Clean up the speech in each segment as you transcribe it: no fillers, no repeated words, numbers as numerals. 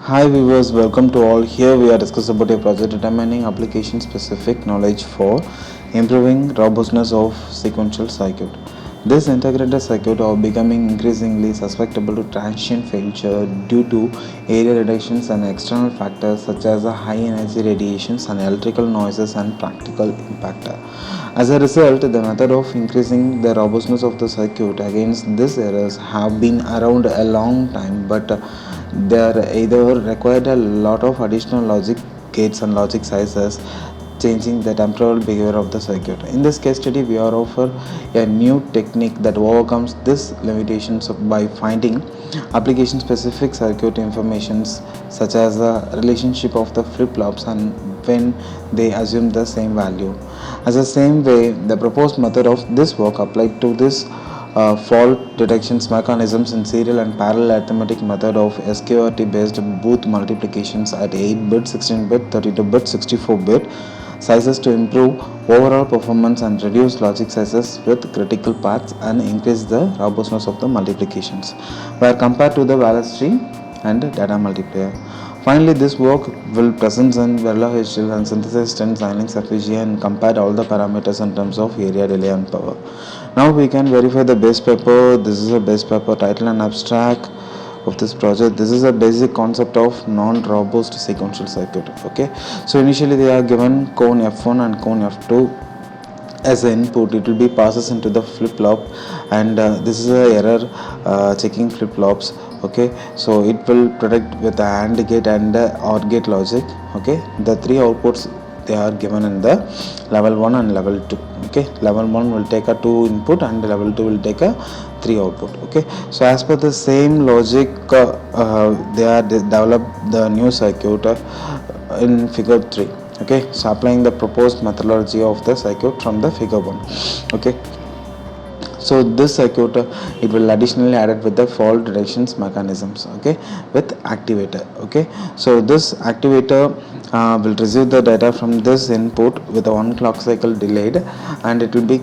Hi viewers, welcome to all. Here we are discussing about a project determining application specific knowledge for improving robustness of sequential circuit. This integrated circuit are becoming increasingly susceptible to transient failure due to area reductions and external factors such as high energy radiations and electrical noises and practical impact. As a result, the method of increasing the robustness of the circuit against these errors have been around a long time, but they are either required a lot of additional logic gates and logic sizes, changing the temporal behavior of the circuit. In this case study, we are offer a new technique that overcomes these limitations by finding application specific circuit informations such as the relationship of the flip-flops and when they assume the same value. As the same way, the proposed method of this work applied to this fault detection mechanisms in serial and parallel arithmetic method of SQRT based booth multiplications at 8-bit, 16-bit, 32-bit, 64-bit sizes to improve overall performance and reduce logic sizes with critical paths and increase the robustness of the multiplications where compared to the balance tree and data multiplier. Finally, this work will present in Verla HL and synthesize 10 signing FPGA and compare all the parameters in terms of area, delay and power. Now we can verify the base paper. This is a base paper title and abstract of this project. This is a basic concept of non-robust sequential circuit. Okay, so initially they are given cone F1 and cone F2 as an input. It will be passes into the flip-flop and this is a error checking flip-flops. Okay, so it will protect with the AND gate and OR gate logic. Okay, the three outputs they are given in the level 1 and level 2. Okay, level 1 will take a 2 input and level 2 will take a 3 output. Okay, so as per the same logic they are developed the new circuit in figure 3. Okay, so applying the proposed methodology of the circuit from the figure 1. Okay, so this circuit it will additionally added with the fault detections mechanisms. Okay, with activator. Okay, so this activator will receive the data from this input with a 1 clock cycle delayed and it will be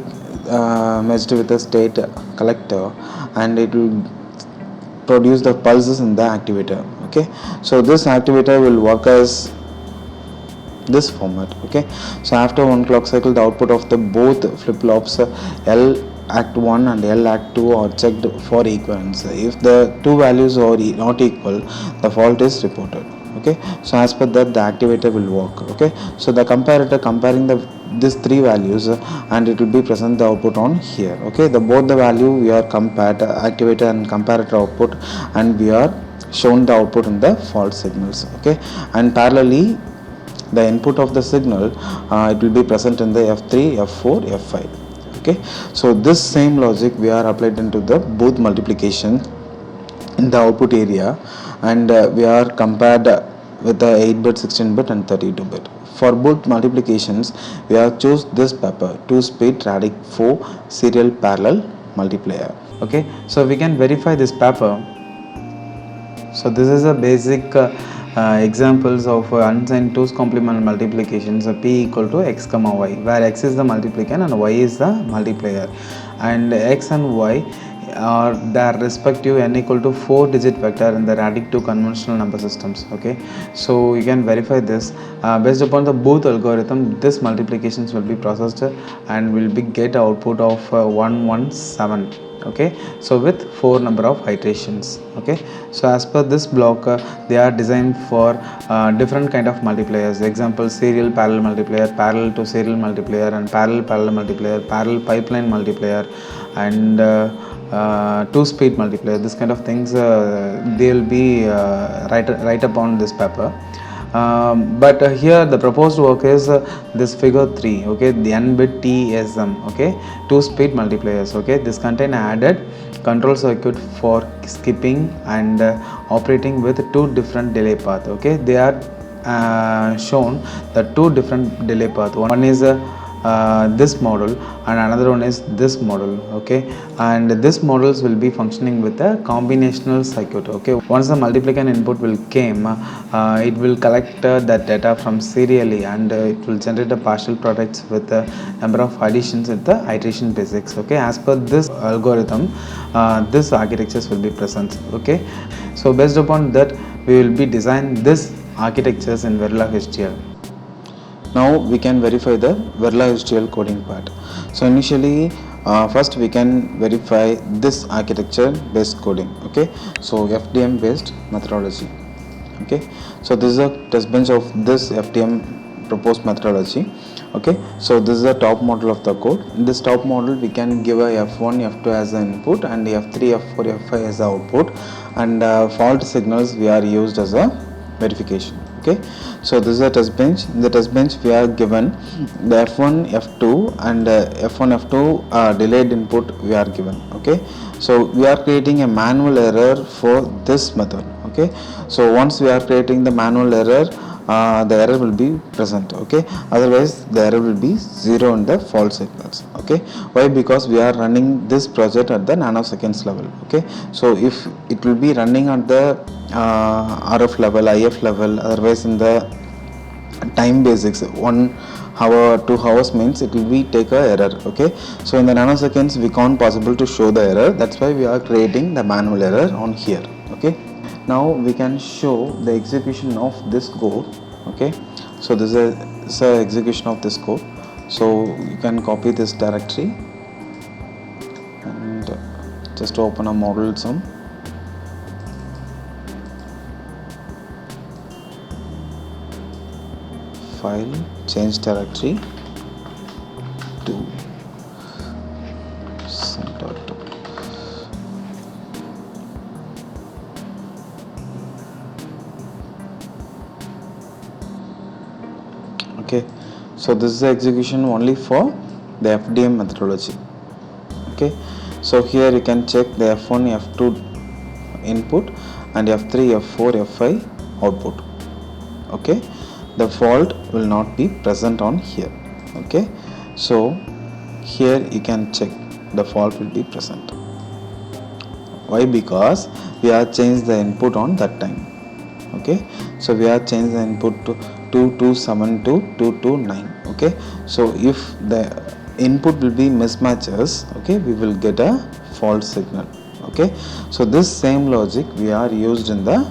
merged with a state collector and it will produce the pulses in the activator. Okay, so this activator will work as this format. Okay, so after 1 clock cycle the output of the both flip-flops L act 1 and L act 2 are checked for equivalence. If the two values are not equal, the fault is reported. Okay, so as per that the activator will work. Okay, so the comparator comparing these three values and it will be present the output on here. Okay, the both the value we are compared activator and comparator output and we are shown the output in the fault signals. Okay, and parallelly the input of the signal it will be present in the F3, F4, F5. Okay, so this same logic we are applied into the both multiplication in the output area and we are compared with the 8-bit, 16-bit and 32-bit. For both multiplications we have choose this paper 2-speed Radix 4 serial parallel multiplier. Okay, so we can verify this paper. So this is a basic examples of unsigned 2's complement multiplications p equal to x comma y, where x is the multiplicand and y is the multiplier, and x and y are their respective n equal to 4-digit vector in the Radix 2 conventional number systems. Okay, so you can verify this based upon the Booth algorithm. This multiplications will be processed and will be get output of 117. Okay, so with 4 number of iterations. Okay, so as per this block they are designed for different kind of multipliers. Example, serial parallel multiplier, parallel to serial multiplier, and parallel multiplier, parallel pipeline multiplier, and 2-speed multiplier. This kind of things they will be right upon this paper. But here the proposed work is this figure 3. Okay, the n-bit TSM. Okay, 2-speed multipliers. Okay, this contain added control circuit for skipping and operating with 2 different delay path. Okay, they are shown the 2 different delay path. One is this model and another one is this model. Okay, and this models will be functioning with a combinational circuit. Okay, once the multiplicand input will came it will collect that data from serially and it will generate a partial products with the number of additions with the iteration basics. Okay, as per this algorithm this architectures will be present. Okay, so based upon that we will be design this architectures in Verilog HDL. Now we can verify the Verilog HDL coding part. So initially first we can verify this architecture based coding. Okay, so Fdm based methodology. Okay, so this is a test bench of this Fdm proposed methodology. Okay, so this is the top model of the code. In this top model we can give a F1, F2 as the input and F3, F4, F5 as the output, and fault signals we are used as a verification. Okay, so this is a test bench. In the test bench we are given the F1, F2 and F1, F2 delayed input we are given. Okay, so we are creating a manual error for this method. Okay, so once we are creating the manual error, the error will be present. Okay, otherwise the error will be 0 in the fault signals. Okay, why? Because we are running this project at the nanoseconds level. Okay, so if it will be running at the RF level, IF level, otherwise in the time basics 1 hour, 2 hours means it will be take a error. Okay, so in the nanoseconds we can't possible to show the error. That's why we are creating the manual error on here. Okay, now we can show the execution of this code. Okay, so this is the execution of this code. So you can copy this directory and just open a model sum. File, change directory to center. Okay, so this is the execution only for the Fdm methodology. Okay, so here you can check the F1, F2 input and F3, F4, F5 output. Okay, the fault will not be present on here. Okay, so here you can check the fault will be present. Why? Because we have changed the input on that time. Okay, so we have changed the input to 2272 to 229. Okay, so if the input will be mismatches, okay, we will get a fault signal. Okay, so this same logic we are used in the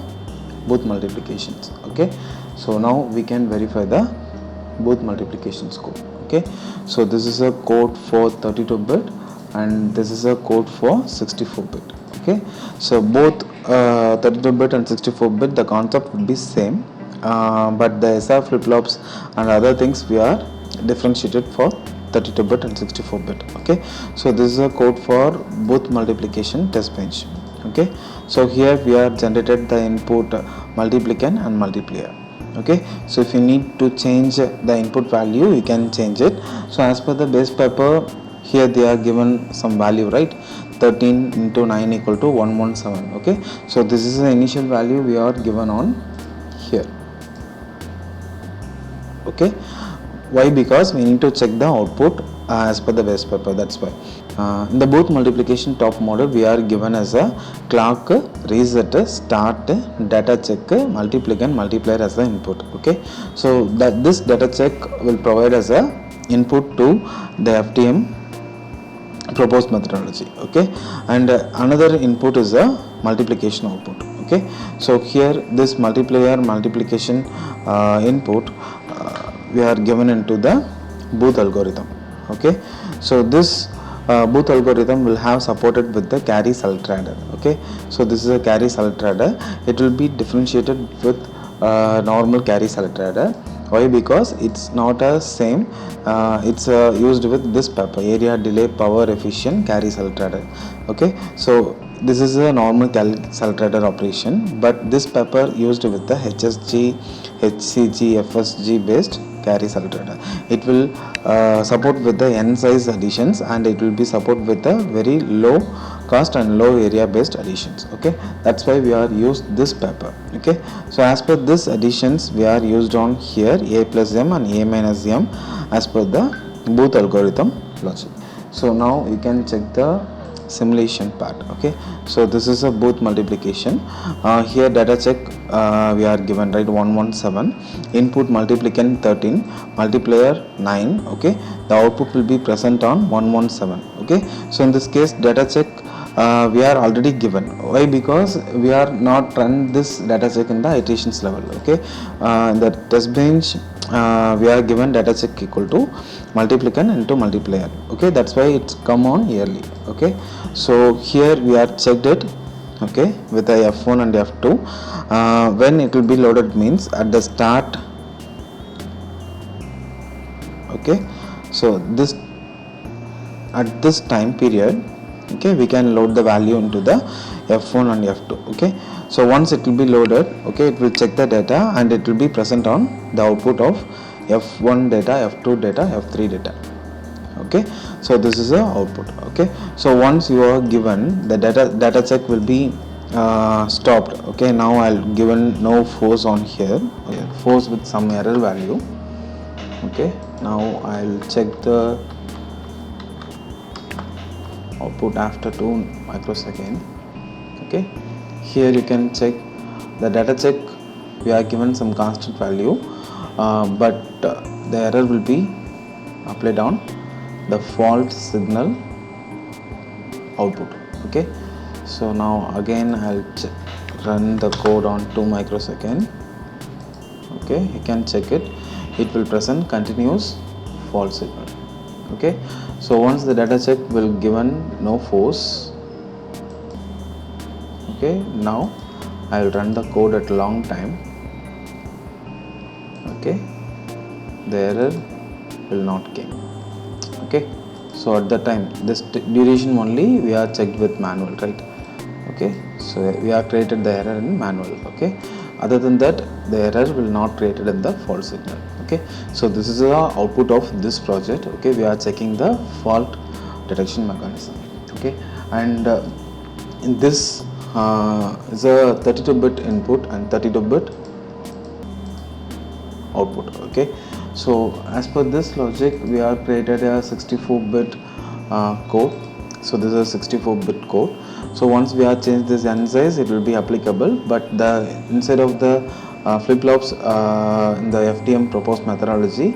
both multiplications. Okay, so now we can verify the both multiplications code. Okay, so this is a code for 32-bit and this is a code for 64-bit. Okay, so both 32-bit and 64-bit the concept would be same, but the SR flip-flops and other things we are differentiated for 32-bit and 64-bit. Okay, so this is a code for both multiplication test bench. Okay, so here we are generated the input multiplicand and multiplier. Okay, so if you need to change the input value you can change it. So as per the base paper, here they are given some value, right? 13 into 9 equal to 117. Okay, so this is the initial value we are given on here. Okay, why? Because we need to check the output as per the base paper. That's why in the both multiplication top model we are given as a clock, reset, start, data check, multiplicand, multiplier as the input. Okay, so that this data check will provide as a input to the Fdm proposed methodology. Okay, and another input is a multiplication output. Okay, so here this multiplier multiplication input we are given into the Booth algorithm. Okay, so this Booth algorithm will have supported with the carry select adder. Okay, so this is a carry select adder. It will be differentiated with normal carry select adder. Why? Because it's not a same, it's used with this paper, area delay power efficient carry select adder. Okay, so this is a normal select adder operation, but this paper used with the HSG, HCG, FSG based carry select adder. It will support with the n size additions and it will be support with the very low cost and low area based additions. Okay, that's why we are used this paper. Okay, so as per this additions we are used on here a plus m and a minus m as per the Booth algorithm logic. So now you can check the simulation part. Okay, so this is a Booth multiplication. Here data check we are given, right, 117, input multiplicand 13, multiplier 9. Okay, the output will be present on 117. Okay, so in this case data check we are already given. Why? Because we are not run this data check in the iterations level. Okay, in the test bench we are given data check equal to multiplicand into multiplier. Okay, that's why it's come on yearly. Okay, so here we are checked it, okay, with the f1 and f2. When it will be loaded means at the start. Okay, so this at this time period, okay, we can load the value into the f1 and f2. Okay, so once it will be loaded, okay, it will check the data and it will be present on the output of f1 data, f2 data, f3 data. Okay, so this is the output. Okay, so once you are given the data check will be stopped. Okay, now I'll given no force on here, okay, force with some error value. Okay, now I'll check the output after 2 microseconds. Okay, here you can check the data check. We are given some constant value, but the error will be applied on the fault signal output. Okay, so now again I'll run the code on 2 microseconds. Okay, you can check it. It will present continuous fault signal. Okay, so once the data check will given no force. Okay, now I will run the code at long time. Okay, the error will not came. Okay, so at that time this duration only we are checked with manual, right? Okay, so we are created the error in manual. Okay, other than that the error will not created in the fault signal. Okay, so this is the output of this project. Okay, we are checking the fault detection mechanism. Okay, and in this is a 32-bit input and 32-bit output. Okay, so as per this logic we are created a 64-bit code. So this is a 64-bit code. So once we are changed this n size, it will be applicable, but the inside of the flip-flops in the Fdm proposed methodology,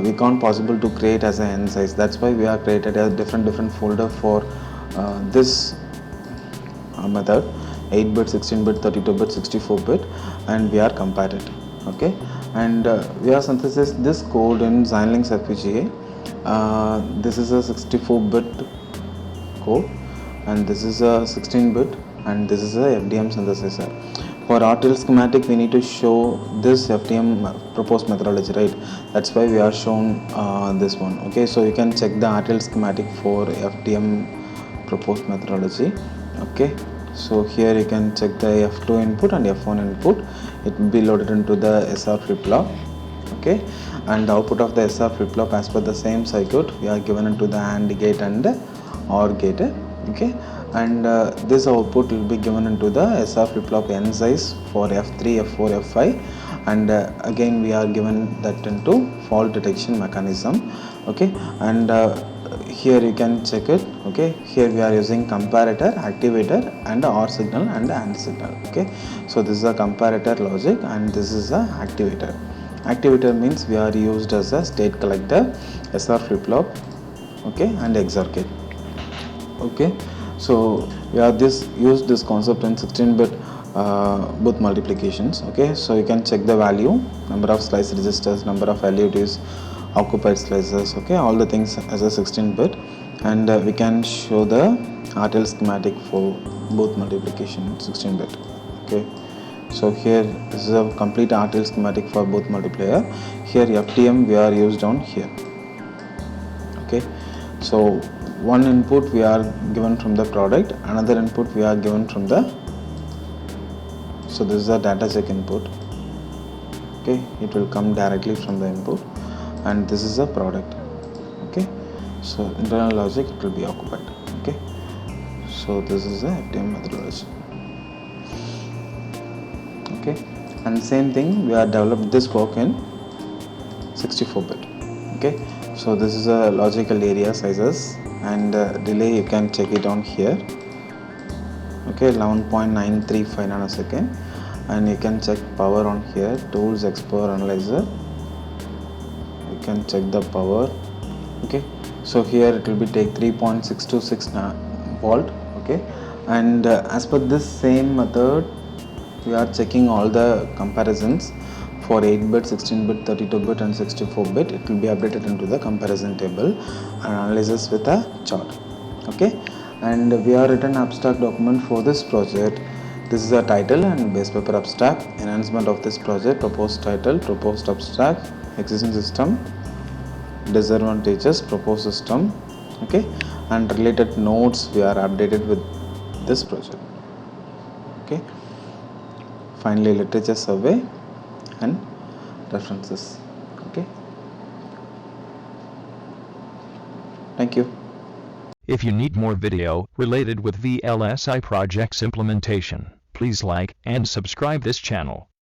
we can't possible to create as an n size. That's why we are created a different folder for this method: 8-bit, 16-bit, 32-bit, 64-bit, and we are compared it. Okay, and we are synthesized this code in Xilinx FPGA. This is a 64-bit code, and this is a 16-bit, and this is a FDM synthesizer. For RTL schematic we need to show this FDM proposed methodology, right? That's why we are shown this one. Okay, so you can check the RTL schematic for FDM proposed methodology. Okay, so here you can check the F2 input and F1 input. It will be loaded into the SR flip-flop. Okay, and the output of the SR flip-flop as per the same circuit we are given into the AND gate and OR gate. Okay, and this output will be given into the SR flip-flop n size for F3, F4, F5, and again we are given that into fault detection mechanism. Okay, and here you can check it. Okay, here we are using comparator, activator, and OR signal and AND signal. Okay, so this is a comparator logic and this is a activator. Activator means we are used as a state collector, SR flip-flop, okay, and XOR gate. Okay, so we are used this concept in 16-bit both multiplications. Okay, so you can check the value, number of slice registers, number of LUTs, occupied slices, okay, all the things as a 16-bit, and we can show the RTL schematic for both multiplication 16-bit. Okay, so here this is a complete RTL schematic for both multiplier. Here FDM we are used on here. Okay, so one input we are given from the product, another input we are given from the, so this is a data check input. Okay, it will come directly from the input, and this is a product. Okay, so internal logic it will be occupied. Okay, so this is the FDM methodology. Okay, and same thing we are developed this work in 64-bit. Okay, so this is a logical area sizes and delay you can check it on here. Okay, 11.935 nanosecond, and you can check power on here, tools explorer analyzer, you can check the power. Okay, so here it will be take 3.626 volt. Okay, and as per this same method, we are checking all the comparisons for 8-bit, 16-bit, 32-bit and 64-bit. It will be updated into the comparison table and analysis with a chart. Okay, and we have written abstract document for this project. This is a title and base paper abstract, enhancement of this project, proposed title, proposed abstract, existing system, disadvantages, proposed system. Okay, and related notes we are updated with this project. Okay, finally literature survey and references. Okay, thank you. If you need more video related with VLSI projects implementation, please like and subscribe this channel.